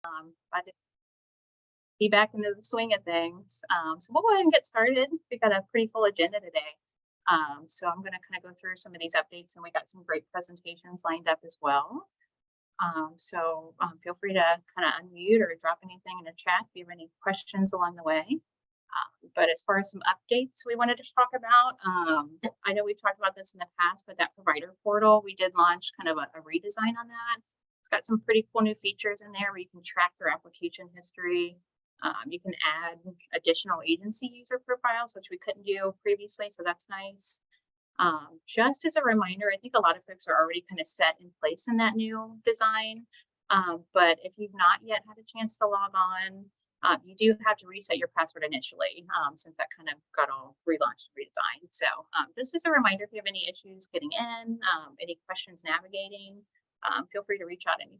Glad to be back into the swing of things. So we'll go ahead and get started. We got a pretty full agenda today. So I'm going to kind of go through some of these updates, and we got some great presentations lined up as well. Feel free to kind of unmute or drop anything in the chat if you have any questions along the way. But as far as some updates we wanted to talk about, I know we've talked about this in the past, but that provider portal, we did launch kind of a redesign on that. It's got some pretty cool new features in there where you can track your application history. You can add additional agency user profiles, which we couldn't do previously, so that's nice. Just as a reminder, I think a lot of folks are already kind of set in place in that new design. But if you've not yet had a chance to log on, you do have to reset your password initially, since that kind of got all relaunched and redesigned. So just as a reminder, if you have any issues getting in, any questions navigating, feel free to reach out anytime.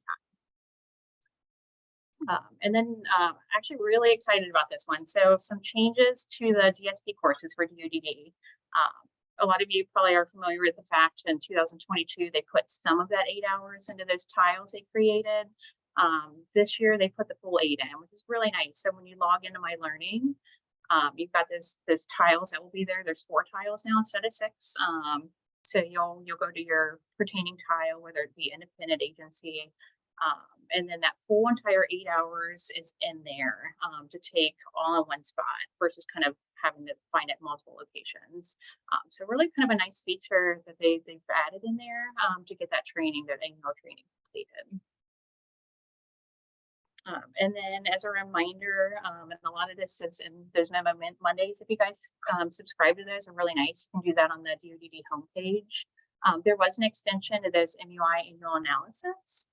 Actually really excited about this one. So some changes to the DSP courses for DoDD. A lot of you probably are familiar with the fact in 2022, they put some of that 8 hours into those tiles they created. This year they put the full 8 in, which is really nice. So when you log into My Learning, you've got those tiles that will be there. There's 4 tiles now instead of 6. So you'll go to your pertaining tile, whether it be independent agency, and then that full entire 8 hours is in there to take all in one spot versus kind of having to find it multiple locations. So really kind of a nice feature that they've added in there to get that training, that annual training completed. And then as a reminder, and a lot of this is in those Memo Mondays, if you guys subscribe to those, are really nice. You can do that on the DoDD homepage. There was an extension to those MUI annual analysis.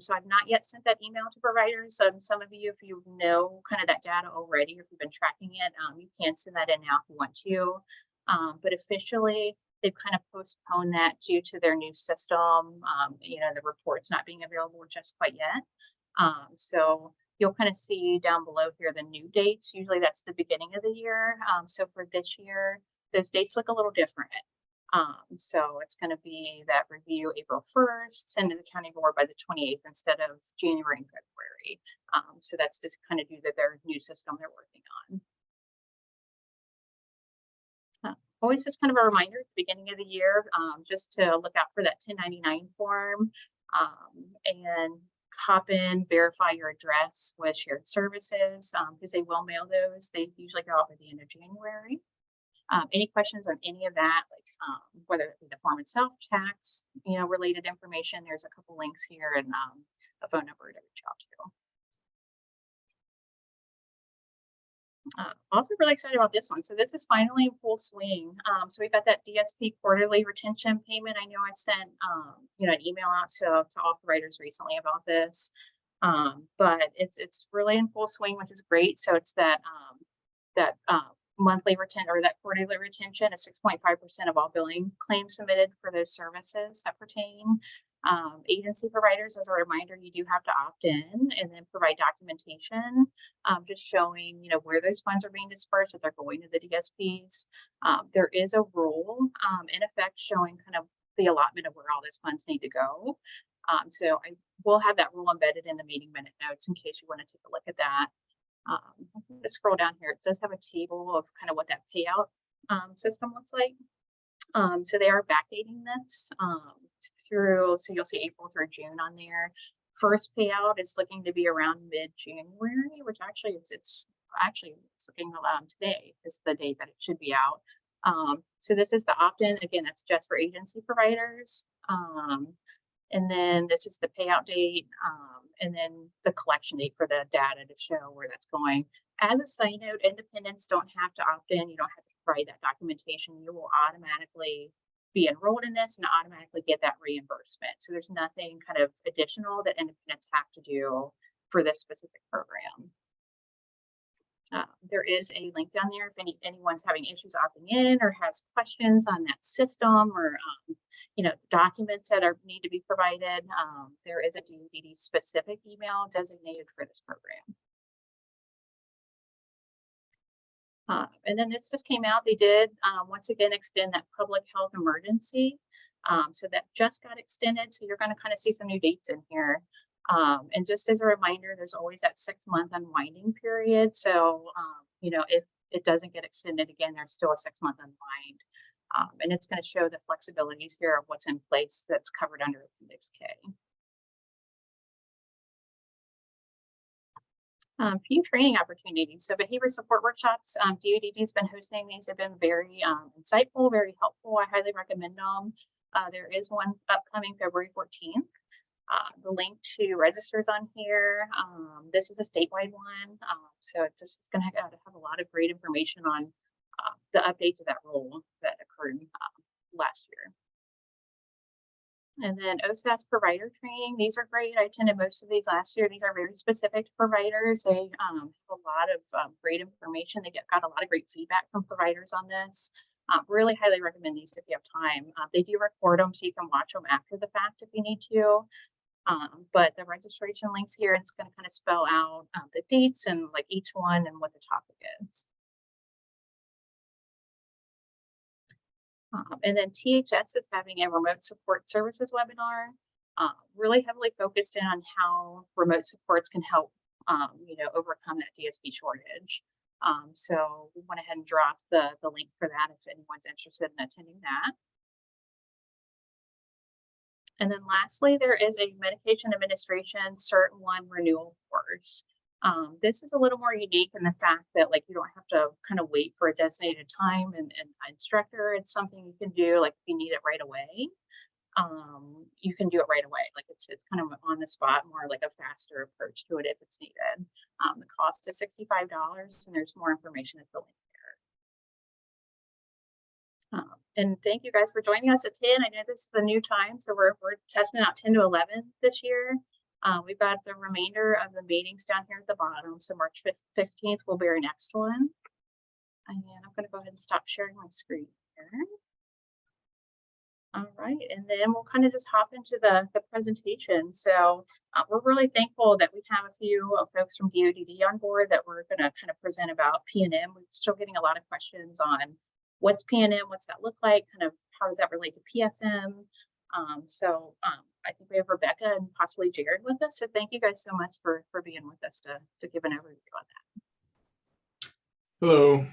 So I've not yet sent that email to providers. Some of you, if you know kind of that data already, or if you've been tracking it, you can send that in now if you want to. But officially, they've kind of postponed that due to their new system, the reports not being available just quite yet. So you'll kind of see down below here the new dates. Usually that's the beginning of the year. So for this year, those dates look a little different. So it's going to be that review April 1st, send to the county board by the 28th instead of January and February. So that's just kind of due to their new system they're working on. Always just kind of a reminder at the beginning of the year, just to look out for that 1099 form and hop in, verify your address with shared services because they will mail those. They usually go out by the end of January. Any questions on any of that, like whether it be the form itself, tax, related information, there's a couple links here and a phone number to reach out to. Also really excited about this one. So this is finally in full swing. So we've got that DSP quarterly retention payment. I know I sent an email out to all providers recently about this, but it's really in full swing, which is great. So it's that monthly retention, or that quarterly retention is 6.5% of all billing claims submitted for those services that pertain. Agency providers, as a reminder, you do have to opt in and then provide documentation, just showing where those funds are being dispersed, if they're going to the DSPs. There is a rule in effect showing kind of the allotment of where all those funds need to go. So I will have that rule embedded in the meeting minute notes in case you want to take a look at that. Let's scroll down here. It does have a table of kind of what that payout system looks like. So they are backdating this through, so you'll see April through June on there. First payout is looking to be around mid-January, which actually it's looking today is the date that it should be out. So this is the opt-in. Again, that's just for agency providers. And then this is the payout date, and then the collection date for the data to show where that's going. As a side note, independents don't have to opt in. You don't have to provide that documentation. You will automatically be enrolled in this and automatically get that reimbursement. So there's nothing kind of additional that independents have to do for this specific program. There is a link down there if anyone's having issues opting in or has questions on that system or the documents that need to be provided. There is a DoDD specific email designated for this program. And then this just came out. They did once again extend that public health emergency. So that just got extended. So you're going to kind of see some new dates in here. And just as a reminder, there's always that 6-month unwinding period. So, if it doesn't get extended again, there's still a 6-month unwind. And it's going to show the flexibilities here of what's in place that's covered under Appendix K. Few training opportunities. So behavior support workshops, DoDD has been hosting these. Have been very insightful, very helpful. I highly recommend them. There is one upcoming February 14th. The link to register is on here. This is a statewide one. So it's going to have a lot of great information on the updates of that rule that occurred last year. And then OSAS provider training. These are great. I attended most of these last year. These are very specific to providers. They have a lot of great information. They got a lot of great feedback from providers on this. Really highly recommend these if you have time. They do record them so you can watch them after the fact if you need to. But the registration links here, it's going to kind of spell out the dates and like each one and what the topic is. And then THS is having a remote support services webinar, really heavily focused in on how remote supports can help, overcome that DSP shortage. So we went ahead and dropped the link for that if anyone's interested in attending that. And then lastly, there is a medication administration Cert 1 renewal course. This is a little more unique in the fact that you don't have to kind of wait for a designated time and instructor. It's something you can do if you need it right away. You can do it right away. It's kind of on the spot, more like a faster approach to it if it's needed. The cost is $65 and there's more information at the link there. And thank you guys for joining us at 10. I know this is the new time, so we're testing out 10 to 11 this year. We've got the remainder of the meetings down here at the bottom. So March 15th will be our next one. And I'm going to go ahead and stop sharing my screen here. All right, and then we'll kind of just hop into the presentation. So we're really thankful that we have a few folks from DoDD on board that we're going to kind of present about PNM. We're still getting a lot of questions on what's PNM, what's that look like, kind of how does that relate to PSM. I think we have Rebecca and possibly Jared with us. So thank you guys so much for being with us to give an overview on that. Hello,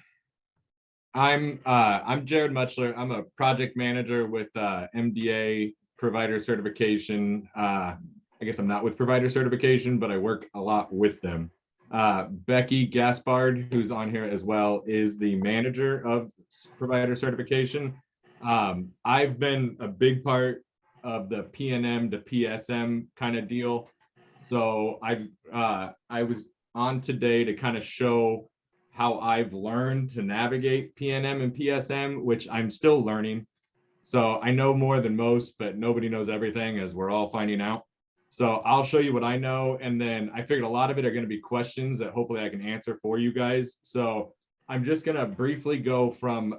I'm Jared Muchler. I'm a project manager with MDA provider certification. I guess I'm not with provider certification, but I work a lot with them. Becky Gaspard, who's on here as well, is the manager of provider certification. I've been a big part of the PNM to PSM kind of deal. So I was on today to kind of show how I've learned to navigate PNM and PSM, which I'm still learning. So I know more than most, but nobody knows everything, as we're all finding out. So I'll show you what I know. And then I figured a lot of it are going to be questions that hopefully I can answer for you guys. So I'm just going to briefly go from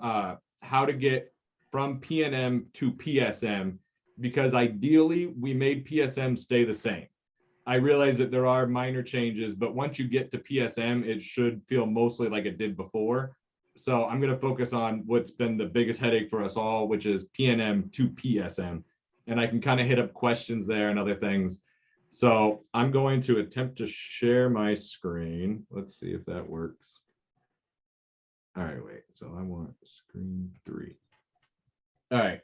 how to get from PNM to PSM, because ideally we made PSM stay the same. I realize that there are minor changes, but once you get to PSM, it should feel mostly like it did before. So I'm going to focus on what's been the biggest headache for us all, which is PNM to PSM. And I can kind of hit up questions there and other things. So I'm going to attempt to share my screen. Let's see if that works. All right, wait. So I want screen 3. All right.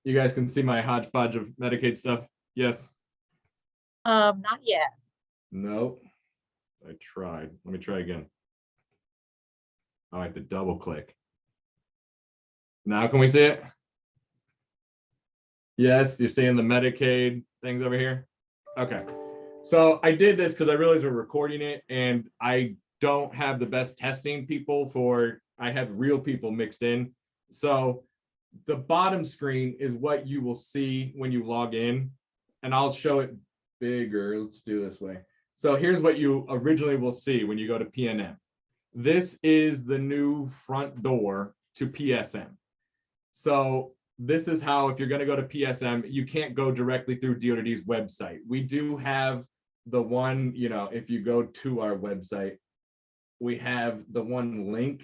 You guys can see my hodgepodge of Medicaid stuff? Yes? Not yet. Nope. I tried. Let me try again. I have to double click. Now can we see it? Yes, you're seeing the Medicaid things over here? Okay. So I did this because I realized we're recording it and I don't have the best testing people for, I have real people mixed in. So the bottom screen is what you will see when you log in, and I'll show it bigger. Let's do this way. So here's what you originally will see when you go to PNM. This is the new front door to PSM. So this is how, if you're going to go to PSM, you can't go directly through DoDD's website. We do have the one, if you go to our website, we have the one link,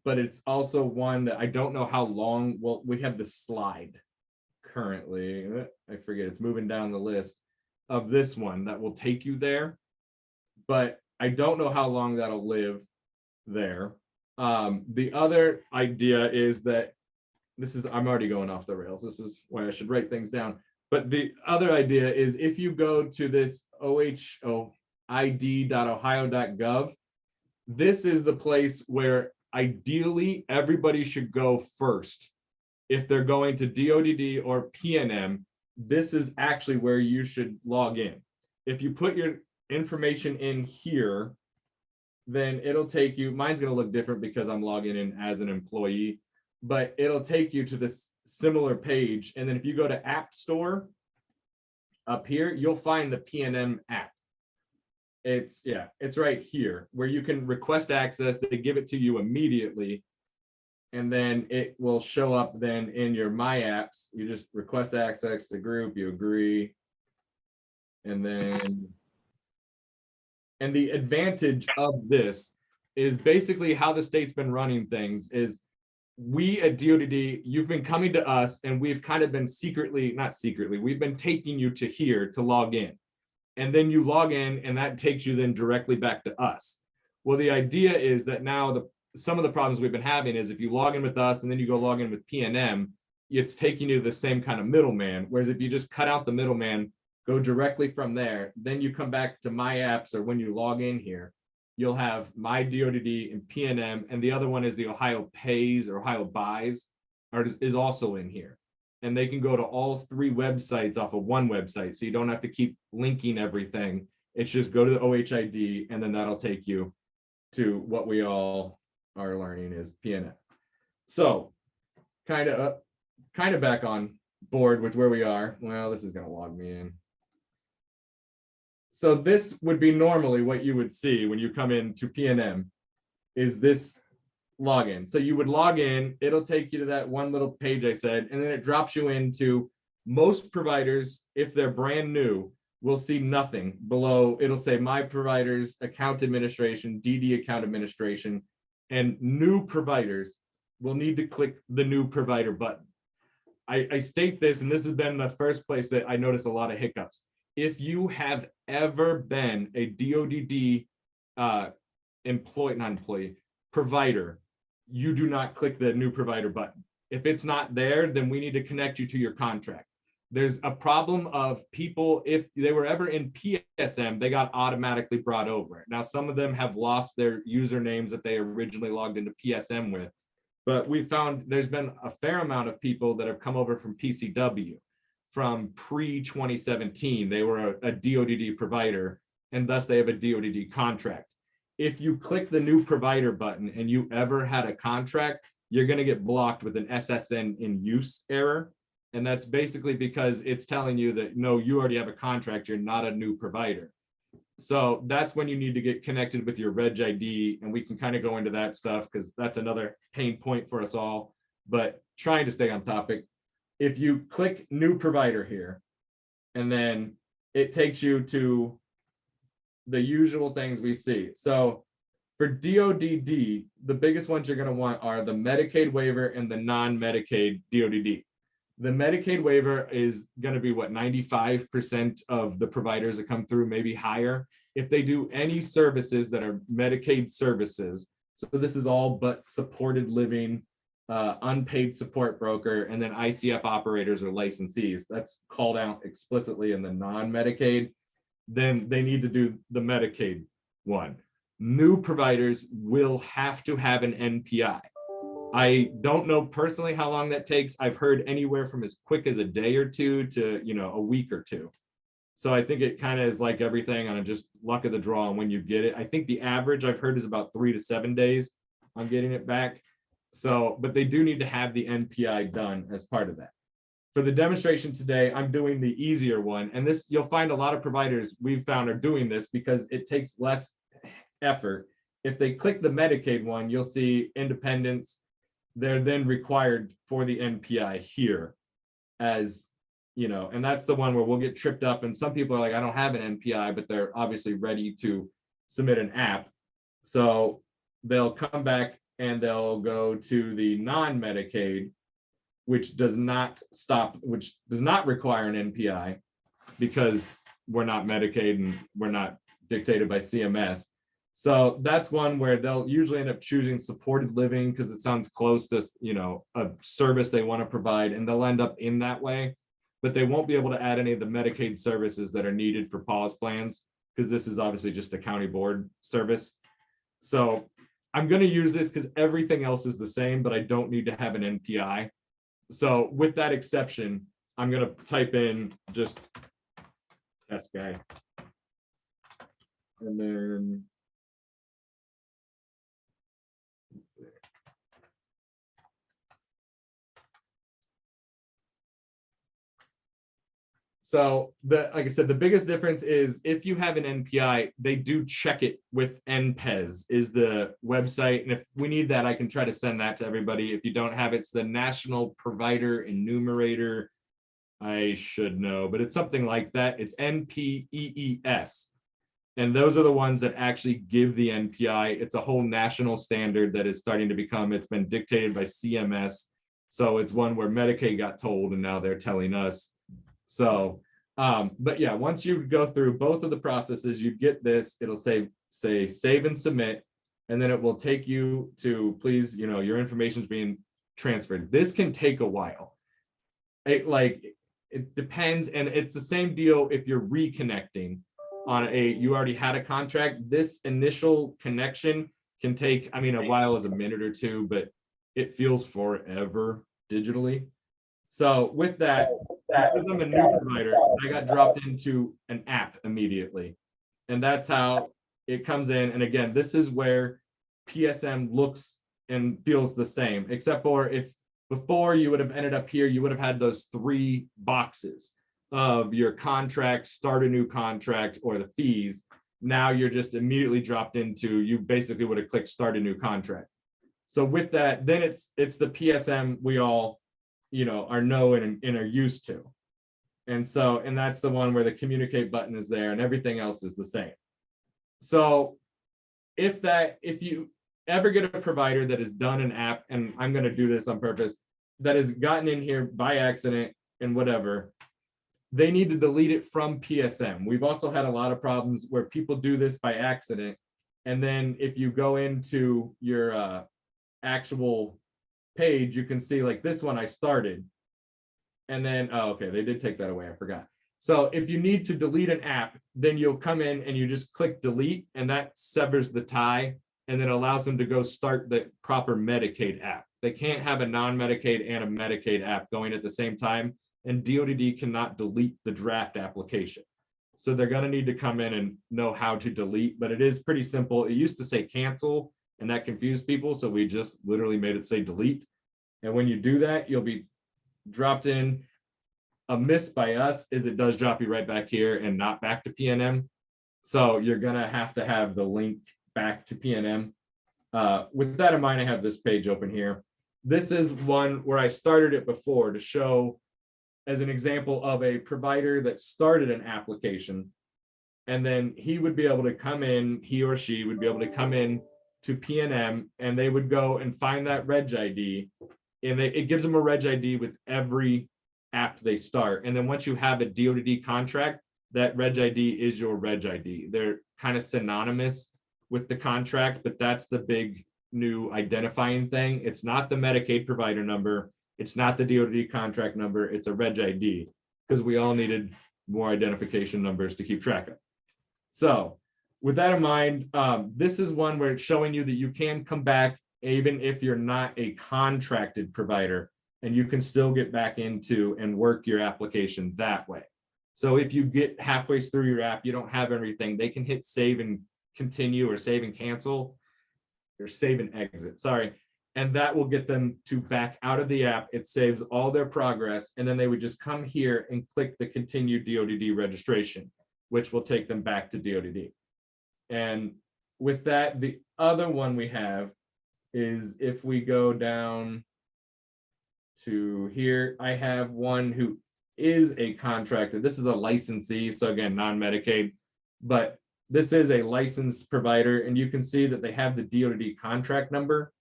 but it's also one that I don't know how long. Well, we have the slide currently. I forget, it's moving down the list. of this one that will take you there, but I don't know how long that'll live there. The other idea is that I'm already going off the rails. This is why I should write things down. But the other idea is if you go to this ohoid.ohio.gov, this is the place where ideally everybody should go first. If they're going to DODD or PNM, this is actually where you should log in. If you put your information in here, then it'll take you, mine's going to look different because I'm logging in as an employee, but it'll take you to this similar page. And then if you go to App Store up here, you'll find the PNM app. It's right here where you can request access. They give it to you immediately. And then it will show up then in your My Apps. You just request access to the group, you agree. And the advantage of this is basically how the state's been running things is we at DODD, you've been coming to us and we've kind of been we've been taking you to here to log in. And then you log in and that takes you then directly back to us. Well, the idea is that now some of the problems we've been having is if you log in with us and then you go log in with PNM, it's taking you to the same kind of middleman. Whereas if you just cut out the middleman, go directly from there, then you come back to My Apps, or when you log in here, you'll have My DODD and PNM, and the other one is the Ohio Pays or Ohio Buys is also in here. And they can go to all three websites off of one website, so you don't have to keep linking everything. It's just go to the OHID, and then that'll take you to what we all are learning is PNM. So kind of back on board with where we are. Well, this is going to log me in. So this would be normally what you would see when you come into PNM is this login. So you would log in, it'll take you to that one little page I said, and then it drops you into most providers. If they're brand new, will see nothing below. It'll say My Providers, Account Administration, DD Account Administration, and new providers will need to click the New Provider button. I state this, and this has been the first place that I notice a lot of hiccups. If you have ever been a DODD provider, you do not click the New Provider button. If it's not there, then we need to connect you to your contract. There's a problem of people, if they were ever in PSM, they got automatically brought over. Now, some of them have lost their usernames that they originally logged into PSM with, but we found there's been a fair amount of people that have come over from PCW. From pre-2017, they were a DODD provider, and thus they have a DODD contract. If you click the New Provider button and you ever had a contract, you're going to get blocked with an SSN in use error. And that's basically because it's telling you that, no, you already have a contract, you're not a new provider. So that's when you need to get connected with your Reg ID, and we can kind of go into that stuff because that's another pain point for us all, but trying to stay on topic. If you click New Provider here, and then it takes you to the usual things we see. So for DODD, the biggest ones you're going to want are the Medicaid waiver and the non-Medicaid DODD. The Medicaid waiver is going to be what, 95% of the providers that come through, maybe higher. If they do any services that are Medicaid services, so this is all but supported living, unpaid support broker, and then ICF operators or licensees, that's called out explicitly in the non-Medicaid, then they need to do the Medicaid one. New providers will have to have an NPI. I don't know personally how long that takes. I've heard anywhere from as quick as a day or two to, a week or two. So I think it kind of is like everything on just luck of the draw when you get it. I think the average I've heard is about 3 to 7 days on getting it back. So, but they do need to have the NPI done as part of that. For the demonstration today, I'm doing the easier one. And this, you'll find a lot of providers we've found are doing this because it takes less effort. If they click the Medicaid one, you'll see independents. They're then required for the NPI here as, and that's the one where we'll get tripped up. And some people are like, I don't have an NPI, but they're obviously ready to submit an app. So they'll come back and they'll go to the non-Medicaid, which does not require an NPI, because we're not Medicaid and we're not dictated by CMS. So that's one where they'll usually end up choosing supported living because it sounds close to, you know, a service they want to provide, and they'll end up in that way. But they won't be able to add any of the Medicaid services that are needed for pause plans because this is obviously just a county board service. So I'm going to use this because everything else is the same, but I don't need to have an NPI. So with that exception, I'm going to type in just test guy. And then let's see. So like I said, the biggest difference is if you have an NPI, they do check it with NPES is the website. And if we need that, I can try to send that to everybody. If you don't have it, it's the National Provider Enumerator. I should know, but it's something like that. It's NPEES. And those are the ones that actually give the NPI. It's a whole national standard that is starting to become, it's been dictated by CMS. So it's one where Medicaid got told and now they're telling us. So, but yeah, once you go through both of the processes, you get this, it'll say save and submit, and then it will take you to, please, you know, your information is being transferred. This can take a while. It depends, and it's the same deal if you're reconnecting on you already had a contract. This initial connection can take, I mean, a while is a minute or two, but it feels forever digitally. So with that, because I'm a new provider, I got dropped into an app immediately. And that's how it comes in. And again, this is where PSM looks and feels the same, except for if before you would have ended up here, you would have had those 3 boxes of your contract, start a new contract, or the fees. Now you're just immediately dropped into, you basically would have clicked start a new contract. So with that, then it's the PSM we all, you know, know and are used to. And so, and that's the one where the communicate button is there and everything else is the same. So if you ever get a provider that has done an app, and I'm going to do this on purpose, that has gotten in here by accident and whatever, they need to delete it from PSM. We've also had a lot of problems where people do this by accident. And then if you go into your actual page, you can see like this one I started. And then, oh, okay, they did take that away, I forgot. So if you need to delete an app, then you'll come in and you just click delete, and that severs the tie and then allows them to go start the proper Medicaid app. They can't have a non-Medicaid and a Medicaid app going at the same time, and DOTD cannot delete the draft application. So they're gonna need to come in and know how to delete, but it is pretty simple. It used to say cancel, and that confused people, so we just literally made it say delete. And when you do that, you'll be dropped in. A miss by us is it does drop you right back here and not back to PNM. So you're gonna have the link back to PNM. With that in mind, I have this page open here. This is one where I started it before to show as an example of a provider that started an application. And then he would be able to come in, he or she would be able to come in to PNM, and they would go and find that reg ID, and it gives them a reg ID with every app they start. And then once you have a DOTD contract, that reg ID is your reg ID. They're kind of synonymous with the contract, but that's the big new identifying thing. It's not the Medicaid provider number. It's not the DOTD contract number. It's a reg ID, because we all needed more identification numbers to keep track of. So with that in mind, this is one where it's showing you that you can come back even if you're not a contracted provider, and you can still get back into and work your application that way. So if you get halfway through your app, you don't have everything, they can hit save and continue, or save and cancel, or save and exit, sorry. And that will get them to back out of the app. It saves all their progress. And then they would just come here and click the continue DOTD registration, which will take them back to DOTD. And with that, the other one we have is if we go down to here, I have one who is a contractor. This is a licensee, so again, non-Medicaid, but this is a licensed provider, and you can see that they have the DOTD contract number.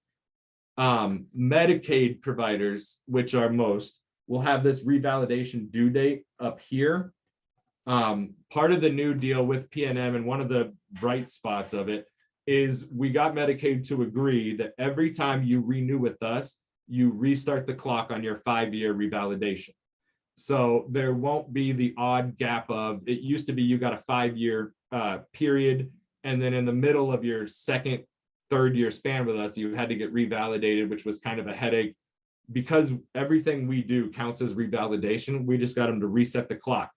Medicaid providers, which are most, will have this revalidation due date up here. Part of the new deal with PNM, and one of the bright spots of it, is we got Medicaid to agree that every time you renew with us, you restart the clock on your 5-year revalidation. So there won't be the odd gap of, it used to be you got a 5-year period, and then in the middle of your second, third year span with us, you had to get revalidated, which was kind of a headache. Because everything we do counts as revalidation, we just got them to reset the clock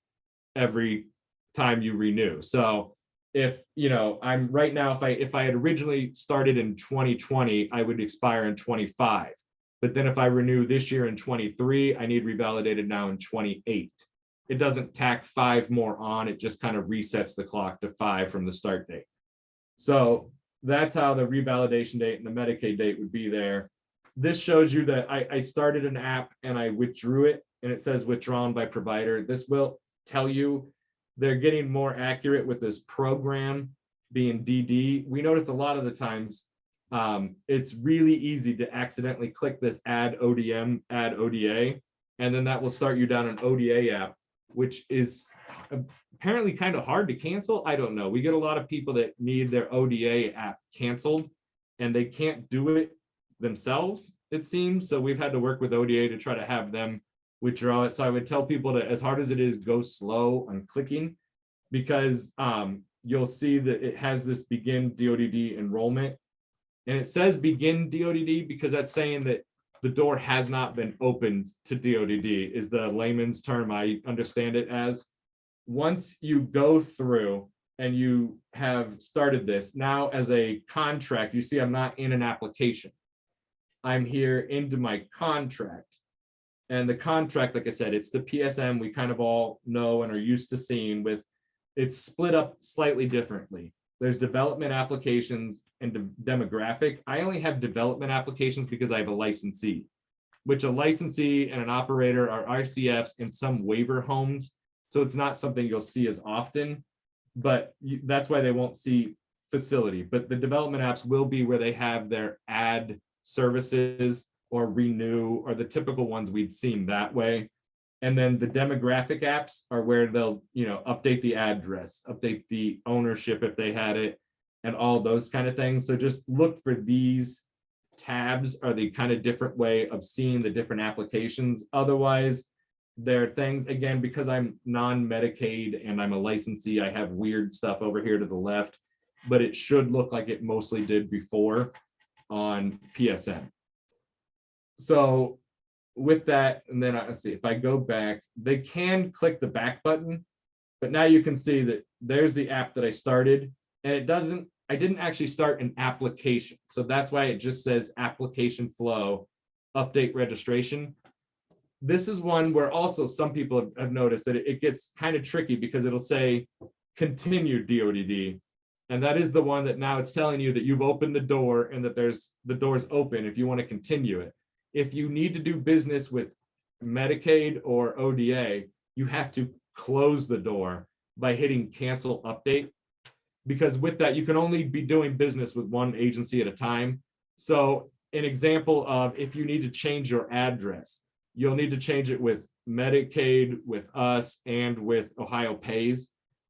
every time you renew. So if, I'm right now, if I had originally started in 2020, I would expire in 25. But then if I renew this year in 23, I need revalidated now in 28. It doesn't tack 5 more on, it just kind of resets the clock to 5 from the start date. So that's how the revalidation date and the Medicaid date would be there. This shows you that I started an app and I withdrew it, and it says withdrawn by provider. This will tell you they're getting more accurate with this program being DD. We noticed a lot of the times it's really easy to accidentally click this add ODM, add ODA, and then that will start you down an ODA app, which is apparently kind of hard to cancel. I don't know. We get a lot of people that need their ODA app canceled and they can't do it themselves, it seems. So we've had to work with ODA to try to have them withdraw it. So I would tell people to, as hard as it is, go slow on clicking, because you'll see that it has this begin DODD enrollment. And it says begin DODD because that's saying that the door has not been opened to DODD, is the layman's term I understand it as. Once you go through and you have started this, now as a contract, you see I'm not in an application. I'm here into my contract. And the contract, like I said, it's the PSM we kind of all know and are used to seeing with, it's split up slightly differently. There's development applications and demographic. I only have development applications because I have a licensee, which a licensee and an operator are RCFs in some waiver homes. So it's not something you'll see as often, but that's why they won't see facility. But the development apps will be where they have their ad services or renew, or the typical ones we'd seen that way. And then the demographic apps are where they'll, update the address, update the ownership if they had it, and all those kind of things. So just look for these tabs are the kind of different way of seeing the different applications. Otherwise, there are things, again, because I'm non-Medicaid and I'm a licensee, I have weird stuff over here to the left, but it should look like it mostly did before on PSN. So with that, and then let's see, if I go back, they can click the back button, but now you can see that there's the app that I started, and I didn't actually start an application. So that's why it just says application flow, update registration. This is one where also some people have noticed that it gets kind of tricky because it'll say continue DODD. And that is the one that now it's telling you that you've opened the door and that the door's open if you want to continue it. If you need to do business with Medicaid or ODA, you have to close the door by hitting cancel update, because with that, you can only be doing business with one agency at a time. So an example of if you need to change your address, you'll need to change it with Medicaid, with us, and with Ohio Pays.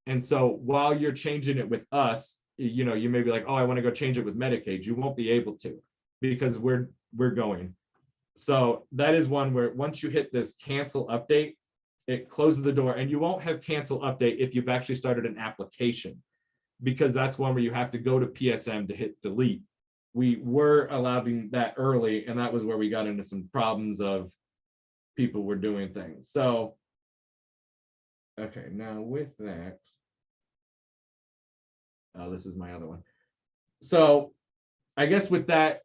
And so while you're changing it with us, you may be like, oh, I want to go change it with Medicaid. You won't be able to, because we're going. So that is one where once you hit this cancel update, it closes the door, and you won't have cancel update if you've actually started an application, because that's one where you have to go to PSM to hit delete. We were allowing that early, and that was where we got into some problems of people were doing things. So, okay, now with that, this is my other one. So I guess with that,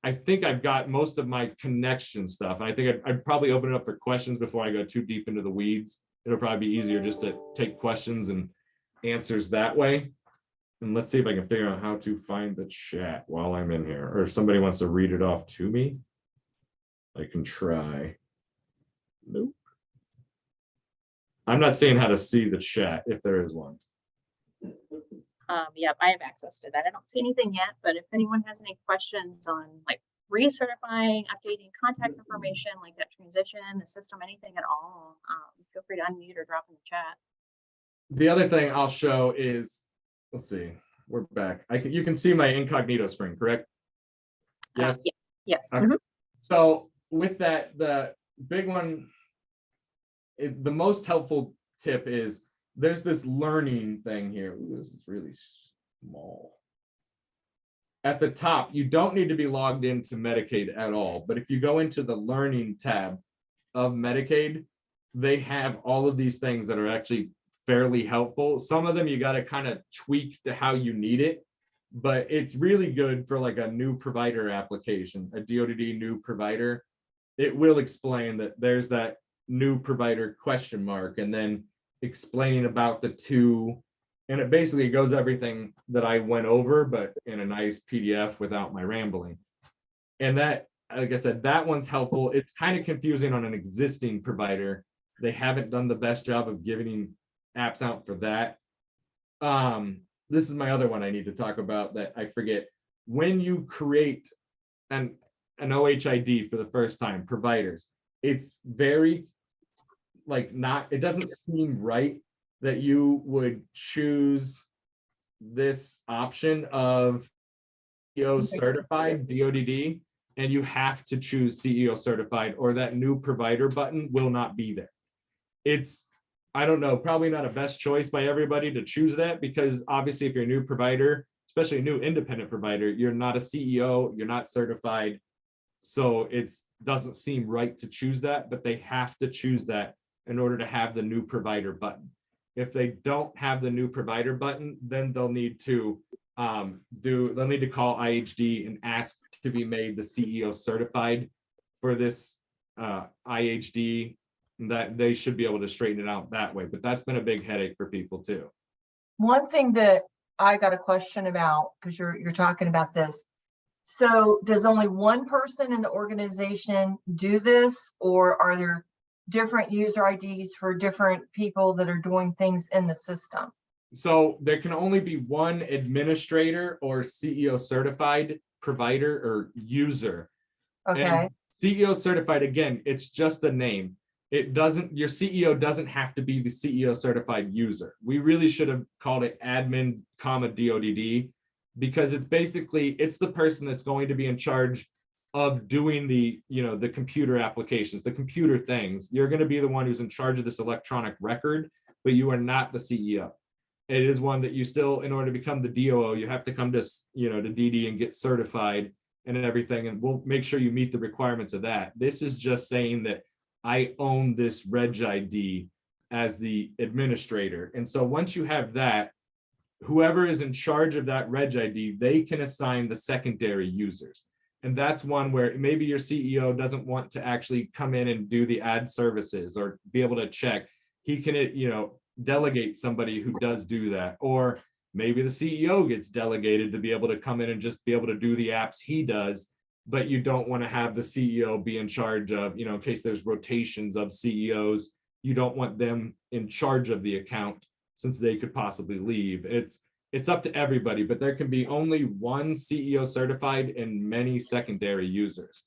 I think I've got most of my connection stuff. I think I'd probably open it up for questions before I go too deep into the weeds. It'll probably be easier just to take questions and answers that way. And let's see if I can figure out how to find the chat while I'm in here, or if somebody wants to read it off to me, I can try. Nope. I'm not saying how to see the chat if there is one. Yep, I have access to that. I don't see anything yet, but if anyone has any questions on like recertifying, updating contact information, like that transition, the system, anything at all, feel free to unmute or drop in the chat. the other thing I'll show is, let's see, we're back. You can see my incognito screen, correct? Yes. Yes. Okay. So with that, the big one, the most helpful tip is there's this learning thing here. Ooh, this is really small. At the top, you don't need to be logged into Medicaid at all. But if you go into the learning tab of Medicaid, they have all of these things that are actually fairly helpful. Some of them you got to kind of tweak to how you need it, but it's really good for like a new provider application, a DODD new provider. It will explain that there's that new provider question mark, and then explaining about the two. And it basically goes everything that I went over, but in a nice PDF without my rambling. And that, like I said, that one's helpful. It's kind of confusing on an existing provider. They haven't done the best job of giving apps out for that. This is my other one I need to talk about that I forget. When you create an OHID for the first time, providers, it's very like not, it doesn't seem right that you would choose this option of CEO certified DODD, and you have to choose CEO certified, or that new provider button will not be there. It's, I don't know, probably not a best choice by everybody to choose that, because obviously if you're a new provider, especially a new independent provider, you're not a CEO, you're not certified. So it doesn't seem right to choose that, but they have to choose that in order to have the new provider button. If they don't have the new provider button, then they'll need to call IHD and ask to be made the CEO certified for this IHD. That they should be able to straighten it out that way, but that's been a big headache for people too. One thing that I got a question about, because you're talking about this. So does only one person in the organization do this, or are there different user IDs for different people that are doing things in the system? So there can only be one administrator or CEO certified provider or user. Okay. And CEO certified, again, it's just a name. It doesn't, your CEO doesn't have to be the CEO certified user. We really should have called it admin, DODD, because it's basically, it's the person that's going to be in charge of doing the, the computer applications, the computer things. You're going to be the one who's in charge of this electronic record, but you are not the CEO. It is one that you still, in order to become the DOO, you have to come to, to DD and get certified and everything. And we'll make sure you meet the requirements of that. This is just saying that I own this Reg ID as the administrator. And so once you have that, whoever is in charge of that Reg ID, they can assign the secondary users. And that's one where maybe your CEO doesn't want to actually come in and do the ad services or be able to check. He can, delegate somebody who does do that. Or maybe the CEO gets delegated to be able to come in and just be able to do the apps he does. But you don't want to have the CEO be in charge of, in case there's rotations of CEOs, you don't want them in charge of the account since they could possibly leave. It's up to everybody, but there can be only one CEO certified and many secondary users.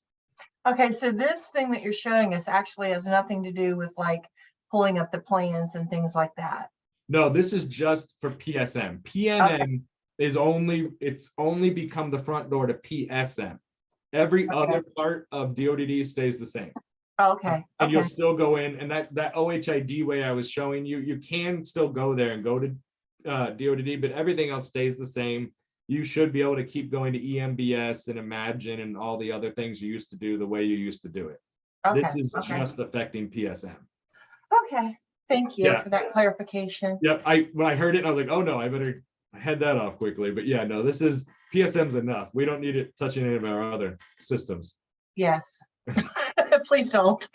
Okay, so this thing that you're showing us actually has nothing to do with like pulling up the plans and things like that. No, this is just for PSM. PNM is only become the front door to PSM. Every other part of DODD stays the same. Okay. And you'll still go in, and that OHID way I was showing you, you can still go there and go to DODD, but everything else stays the same. You should be able to keep going to EMBS and Imagine and all the other things you used to do the way you used to do it. This is just affecting PSM. Okay. Thank you for that clarification. Yep. When I heard it, I was like, oh no, I better head that off quickly. But yeah, no, this is PSM's enough. We don't need it touching any of our other systems. Yes. Please don't.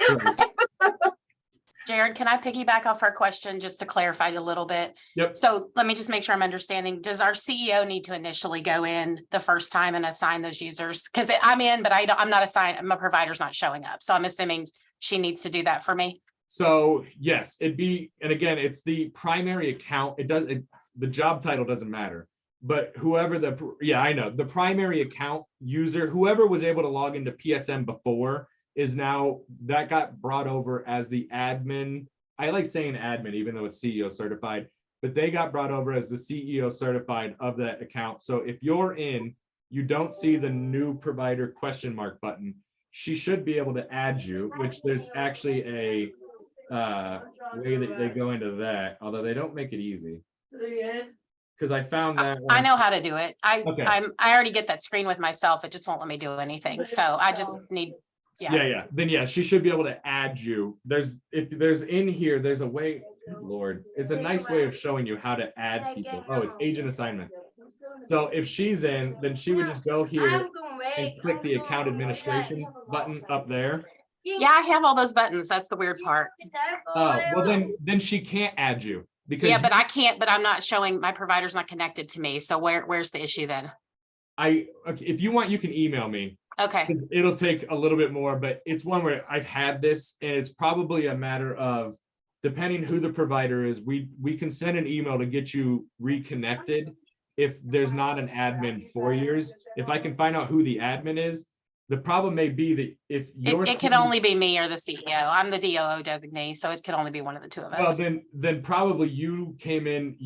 Jared, can I piggyback off our question just to clarify a little bit? Yep. So let me just make sure I'm understanding. Does our CEO need to initially go in the first time and assign those users? Because I'm in, but I'm not assigned. My provider's not showing up. So I'm assuming she needs to do that for me. So yes, and again, it's the primary account. The job title doesn't matter, but whoever the primary account user, whoever was able to log into PSM before, is now, that got brought over as the admin. I like saying admin, even though it's CEO certified. but they got brought over as the CEO certified of that account. So if you're in, you don't see the new provider question mark button, she should be able to add you, which there's actually a way that they go into that, although they don't make it easy. Because I found that I one. know how to do it. I Okay. already get that screen with myself. It just won't let me do anything. So I just need, Yeah. Then yeah, she should be able to add you. If there's in here, there's a way, good Lord, it's a nice way of showing you how to add people. Oh, it's agent assignments. So if she's in, then she would just go here and click the account administration button up there. yeah, I have all those buttons. That's the weird part. Oh, well then she can't add you because Yeah, but I can't, but I'm not showing, my provider's not connected to me. So where's the issue then? okay, if you want, you can email me. Okay, 'Cause it'll take a little bit more, but it's one where I've had this and it's probably a matter of, depending who the provider is, we can send an email to get you reconnected if there's not an admin for yours. If I can find out who the admin is, the problem may be that if you're. it can only be me or the CEO. I'm the DOO designee, so it could only be one of the two of Well, us. then probably you came in,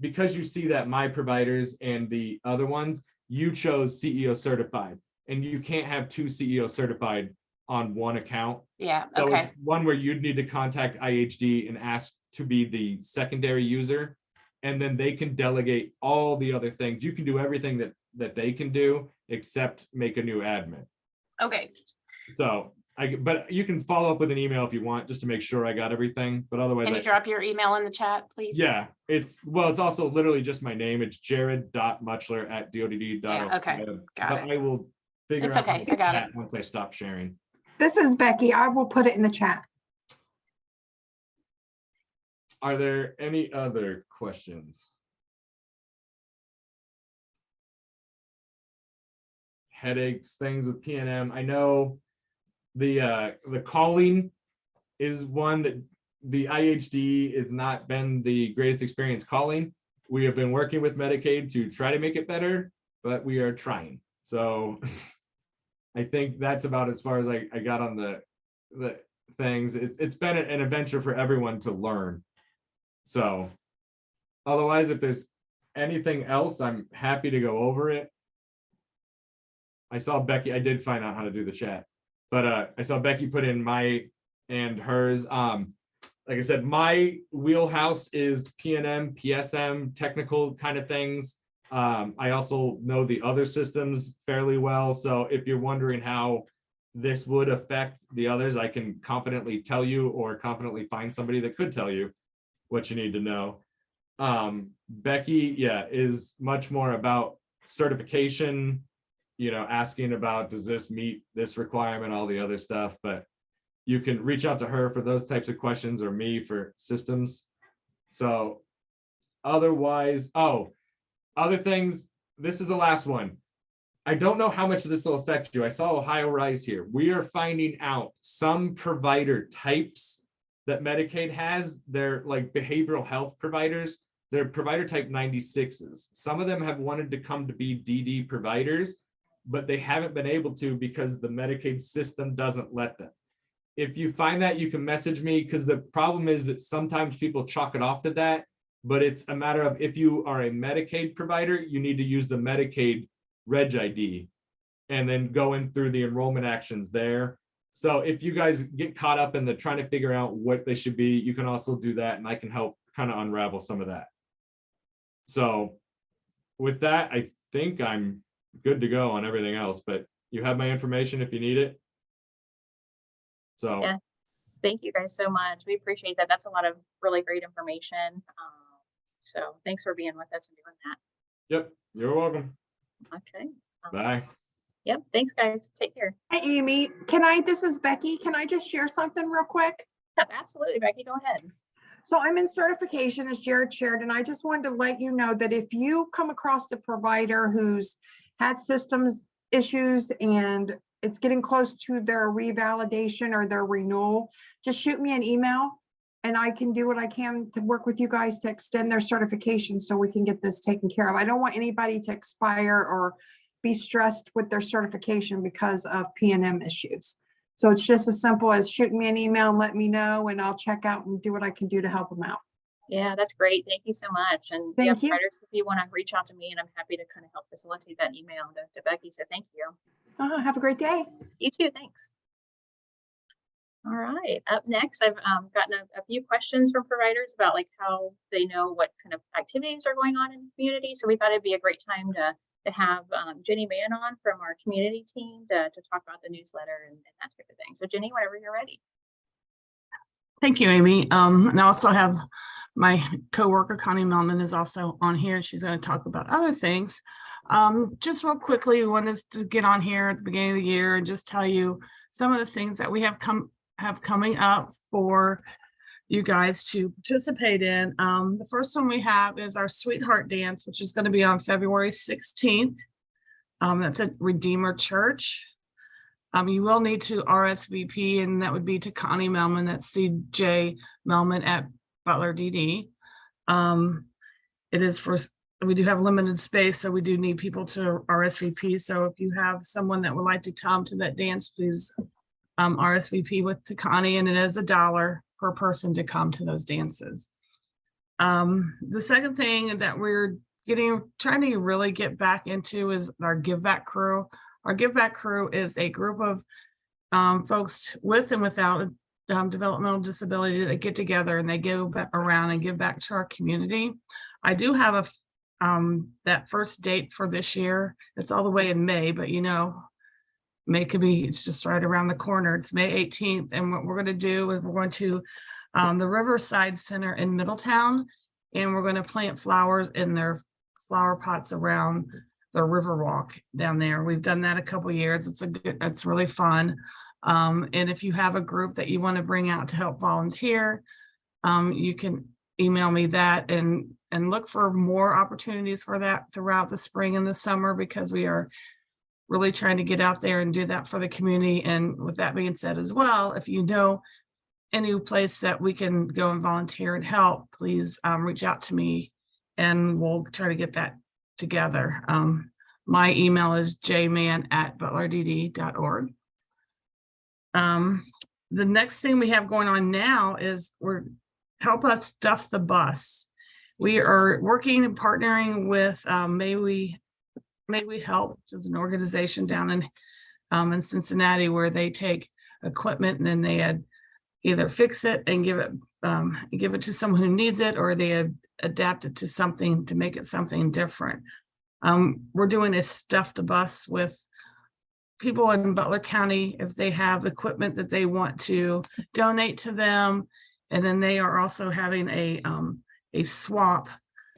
because you see that my providers and the other ones, you chose CEO certified. And you can't have two CEO certified on one account. Yeah, So it's okay, one where you'd need to contact IHD and ask to be the secondary user. And then they can delegate all the other things. You can do everything that they can do, except make a new admin. okay. So but you can follow up with an email if you want, just to make sure I got everything, but otherwise. Can you drop your email in the chat, please? Yeah, it's also literally just my name. It's jared.muchler@dodd.org. Yeah, okay, got But it. I will figure It's out how okay, to I got chat it. once I stop sharing. This is Becky. I will put it in the chat. Are there any other questions? Headaches, things with PNM. I know the calling is one that the IHD has not been the greatest experience calling. We have been working with Medicaid to try to make it better, but we are trying. So I think that's about as far as I got on the things. It's been an adventure for everyone to learn. So otherwise, if there's anything else, I'm happy to go over it. I saw Becky, I did find out how to do the chat, but I saw Becky put in my and hers. Like I said, my wheelhouse is PNM, PSM, technical kind of things. I also know the other systems fairly well. So if you're wondering how this would affect the others, I can confidently tell you, or confidently find somebody that could tell you what you need to know. Becky, yeah, is much more about certification, asking about, does this meet this requirement, all the other stuff, but you can reach out to her for those types of questions, or me for systems. So otherwise, other things, this is the last one. I don't know how much this will affect you. I saw Ohio Rise here. We are finding out some provider types that Medicaid has, they're like behavioral health providers. They're provider type 96s. Some of them have wanted to come to be DD providers, but they haven't been able to because the Medicaid system doesn't let them. If you find that, you can message me, because the problem is that sometimes people chalk it off to that, but it's a matter of, if you are a Medicaid provider, you need to use the Medicaid Reg ID and then go in through the enrollment actions there. So if you guys get caught up in the trying to figure out what they should be, you can also do that, and I can help kind of unravel some of that. So with that, I think I'm good to go on everything else, but you have my information if you need it. So Yeah. Thank you guys so much. We appreciate that. That's a lot of really great information. So thanks for being with us and doing that. Yep, you're welcome. Okay. Bye. Yep. Thanks, guys. Take care. Hi, Amy. This is Becky. Can I just share something real quick? Yep, absolutely, Becky. Go ahead. So I'm in certification, as Jared shared, and I just wanted to let you know that if you come across a provider who's had systems issues and it's getting close to their revalidation or their renewal, just shoot me an email and I can do what I can to work with you guys to extend their certification so we can get this taken care of. I don't want anybody to expire or be stressed with their certification because of PNM issues. So it's just as simple as shoot me an email and let me know, and I'll check out and do what I can do to help them out. Yeah, that's great. Thank you so much. And yeah, Thank you. providers, if you want to reach out to me, and I'm happy to kind of help facilitate that email to Becky. So thank you. Have a great day. You too. Thanks. All right. Up next, I've gotten a few questions from providers about like how they know what kind of activities are going on in the community. So we thought it'd be a great time to have Jenny Mann on from our community team to talk about the newsletter and that type of thing. So Jenny, whenever you're ready. Thank you, Amy. And I also have my coworker Connie Melman is also on here. She's going to talk about other things. Just real quickly, we wanted to get on here at the beginning of the year and just tell you some of the things that we have coming up for you guys to participate in. The first one we have is our Sweetheart Dance, which is going to be on February 16th. That's at Redeemer Church. You will need to RSVP, and that would be to Connie Melman, that's CJ Melman at Butler DD. It is we do have limited space, so we do need people to RSVP. So if you have someone that would like to come to that dance, please RSVP to Connie, and it is $1 per person to come to those dances. The second thing that we're trying to really get back into is our Give Back Crew. Our Give Back Crew is a group of folks with and without developmental disability that get together and they go back around and give back to our community. I do have that first date for this year. It's all the way in May, but you know, May could be, it's just right around the corner. It's May 18th. And what we're going to do is we're going to the Riverside Center in Middletown, and we're going to plant flowers in their flower pots around the Riverwalk down there. We've done that a couple years. It's really fun. And if you have a group that you want to bring out to help volunteer, you can email me that and look for more opportunities for that throughout the spring and the summer, because we are really trying to get out there and do that for the community. And with that being said as well, if you know any place that we can go and volunteer and help, please reach out to me and we'll try to get that together. My email is jman@butlerdd.org. The next thing we have going on now is help us stuff the bus. We are working and partnering with May We Help, which is an organization down in Cincinnati, where they take equipment and then they either fix it and give it to someone who needs it, or they adapt it to something to make it something different. We're doing a stuff the bus with people in Butler County if they have equipment that they want to donate to them. And then they are also having a swap.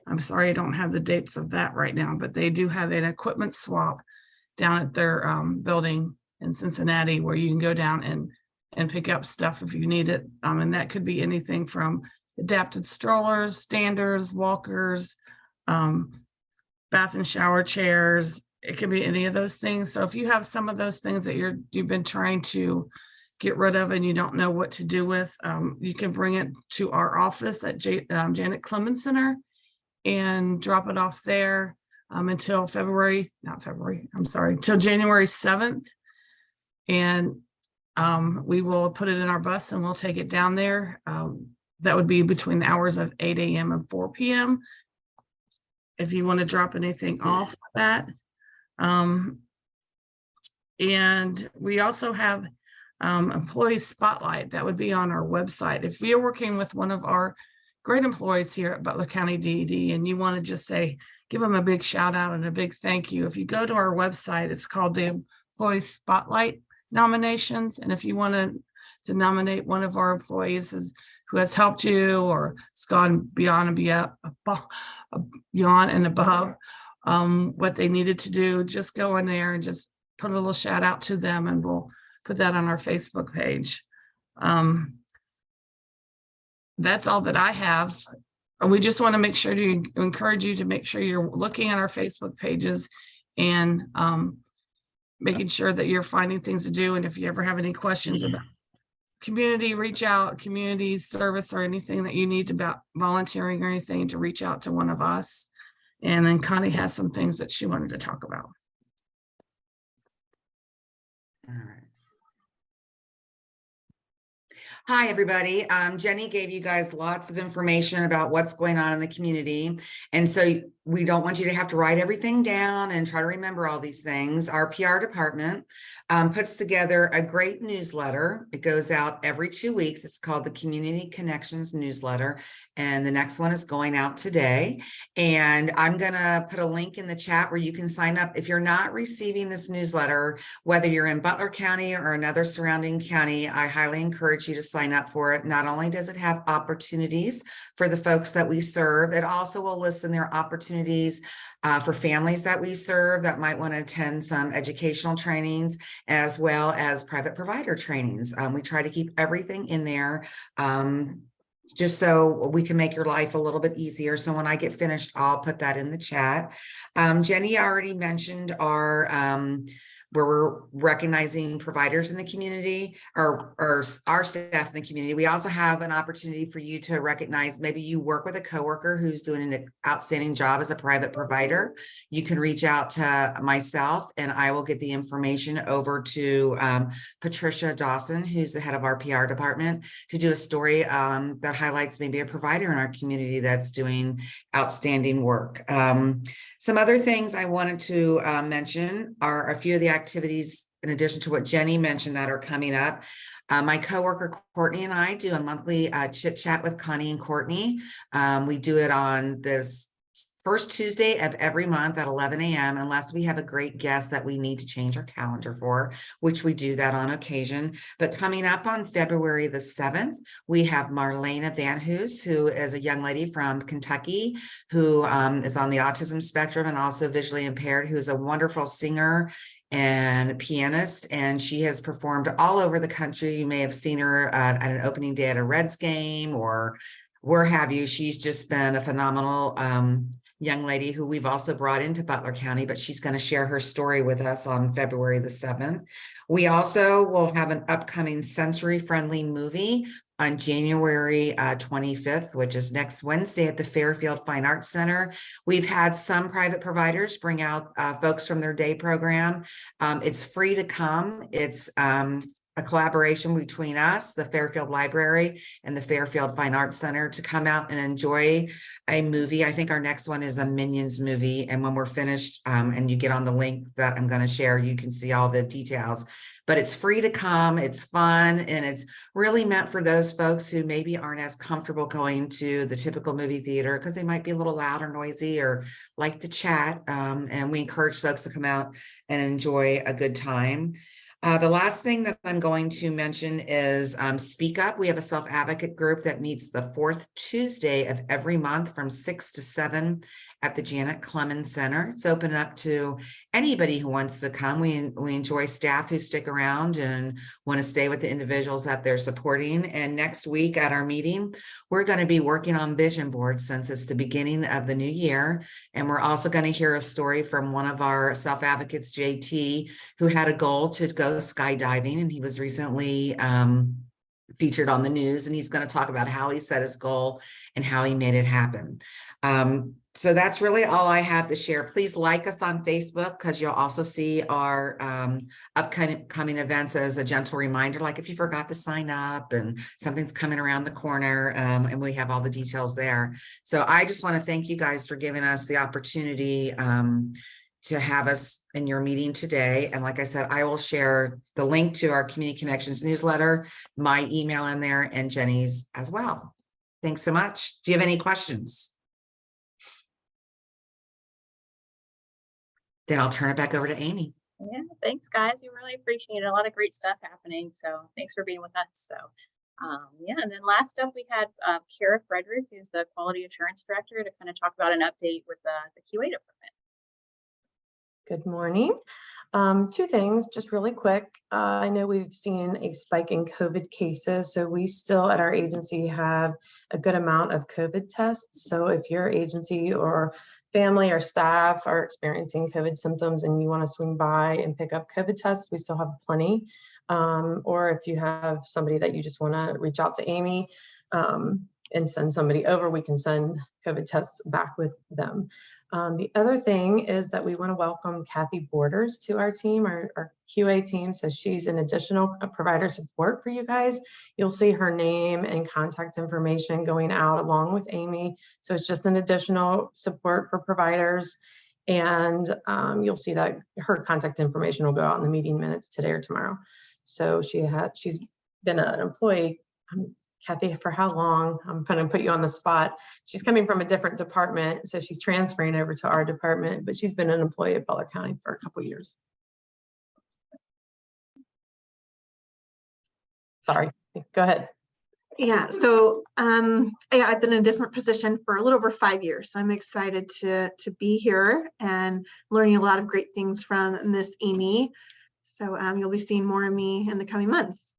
I'm sorry, I don't have the dates of that right now, but they do have an equipment swap down at their building in Cincinnati, where you can go down and pick up stuff if you need it. And that could be anything from adapted strollers, standers, walkers, bath and shower chairs. It could be any of those things. So if you have some of those things that you've been trying to get rid of and you don't know what to do with, you can bring it to our office at Janet Clemens Center and drop it off there until January 7th. And we will put it in our bus and we'll take it down there. That would be between the hours of 8 a.m. and 4 p.m. if you want to drop anything off that. And we also have employee spotlight that would be on our website. If you're working with one of our great employees here at Butler County DED and you want to just give them a big shout out and a big thank you, if you go to our website, it's called the Employee Spotlight Nominations. And if you want to nominate one of our employees who has helped you or has gone beyond and above what they needed to do, just go in there and just put a little shout out to them, and we'll put that on our Facebook page. That's all that I have. We just want to make sure to encourage you to make sure you're looking at our Facebook pages and making sure that you're finding things to do. And if you ever have any questions about community, reach out, community service, or anything that you need about volunteering or anything, to reach out to one of us. And then Connie has some things that she wanted to talk about. All right. Hi, everybody. Jenny gave you guys lots of information about what's going on in the community. And so we don't want you to have to write everything down and try to remember all these things. Our PR department puts together a great newsletter. It goes out every 2 weeks. It's called the Community Connections Newsletter. And the next one is going out today. And I'm going to put a link in the chat where you can sign up. If you're not receiving this newsletter, whether you're in Butler County or another surrounding county, I highly encourage you to sign up for it. Not only does it have opportunities for the folks that we serve, it also will list in their opportunities for families that we serve that might want to attend some educational trainings as well as private provider trainings. We try to keep everything in there just so we can make your life a little bit easier. So when I get finished, I'll put that in the chat. Jenny already mentioned our where we're recognizing providers in the community or our staff in the community. We also have an opportunity for you to recognize, maybe you work with a coworker who's doing an outstanding job as a private provider. You can reach out to myself and I will get the information over to Patricia Dawson, who's the head of our PR department, to do a story that highlights maybe a provider in our community that's doing outstanding work. Some other things I wanted to mention are a few of the activities in addition to what Jenny mentioned that are coming up. My coworker Courtney and I do a monthly chit chat with Connie and Courtney. We do it on this first Tuesday of every month at 11 a.m. unless we have a great guest that we need to change our calendar for, which we do that on occasion. But coming up on February the 7th, we have Marlena Van Hoos, who is a young lady from Kentucky who is on the autism spectrum and also visually impaired, who is a wonderful singer and pianist, and she has performed all over the country. You may have seen her at an opening day at a Reds game or where have you. She's just been a phenomenal young lady who we've also brought into Butler County, but she's going to share her story with us on February the 7th. We also will have an upcoming sensory-friendly movie on January 25th, which is next Wednesday at the Fairfield Fine Arts Center. We've had some private providers bring out folks from their day program. It's free to come. It's a collaboration between us, the Fairfield Library, and the Fairfield Fine Arts Center to come out and enjoy a movie. I think our next one is a Minions movie. And when we're finished and you get on the link that I'm going to share, you can see all the details. But it's free to come, it's fun, and it's really meant for those folks who maybe aren't as comfortable going to the typical movie theater because they might be a little loud or noisy or like to chat. And we encourage folks to come out and enjoy a good time. The last thing that I'm going to mention is Speak Up. We have a self-advocate group that meets the fourth Tuesday of every month from 6 to 7 at the Janet Clemens Center. It's open up to anybody who wants to come. We enjoy staff who stick around and want to stay with the individuals that they're supporting. And next week at our meeting, we're going to be working on vision boards since it's the beginning of the new year. And we're also going to hear a story from one of our self-advocates, JT, who had a goal to go skydiving, and he was recently featured on the news, and he's going to talk about how he set his goal and how he made it happen. So that's really all I have to share. Please like us on Facebook because you'll also see our upcoming events as a gentle reminder, like if you forgot to sign up and something's coming around the corner, and we have all the details there. So I just want to thank you guys for giving us the opportunity to have us in your meeting today. And like I said, I will share the link to our Community Connections newsletter, my email in there, and Jenny's as well. Thanks so much. Do you have any questions? Then I'll turn it back over to Amy. Yeah, thanks, guys. We really appreciate it. A lot of great stuff happening. So thanks for being with us. So yeah, and then last up we had Kara Frederick, who's the Quality Assurance Director, to kind of talk about an update with the QA department. Good morning. Two things, just really quick. I know we've seen a spike in COVID cases, so we still at our agency have a good amount of COVID tests. So if your agency or family or staff are experiencing COVID symptoms and you want to swing by and pick up COVID tests, we still have plenty. Or if you have somebody that you just want to reach out to Amy and send somebody over, we can send COVID tests back with them. The other thing is that we want to welcome Kathy Borders to our team, our QA team. So she's an additional provider support for you guys. You'll see her name and contact information going out along with Amy. So it's just an additional support for providers. And you'll see that her contact information will go out in the meeting minutes today or tomorrow. So she's been an employee, Kathy, for how long? I'm going to put you on the spot. She's coming from a different department, so she's transferring over to our department, but she's been an employee of Butler County for a couple of years. Sorry, go ahead. Yeah, so yeah, I've been in a different position for a little over 5 years. So I'm excited to be here and learning a lot of great things from Miss Amy. So you'll be seeing more of me in the coming months.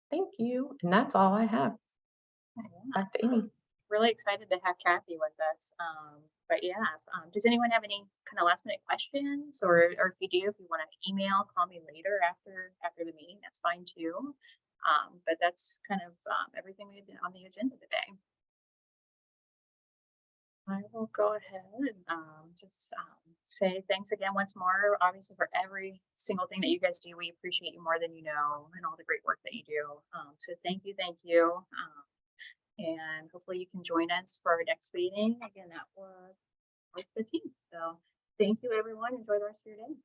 Thank you. And that's all I have. Back to Amy. Really excited to have Kathy with us. But yeah, does anyone have any kind of last minute questions, or if you do, if you want to email, call me later after the meeting, that's fine too. But that's kind of everything we did on the agenda today. I will go ahead and just say thanks again once more, obviously, for every single thing that you guys do. We appreciate you more than you know, and all the great work that you do. So thank you. And hopefully you can join us for our next meeting. Again, that was March 15th. So thank you, everyone. Enjoy the rest of your day.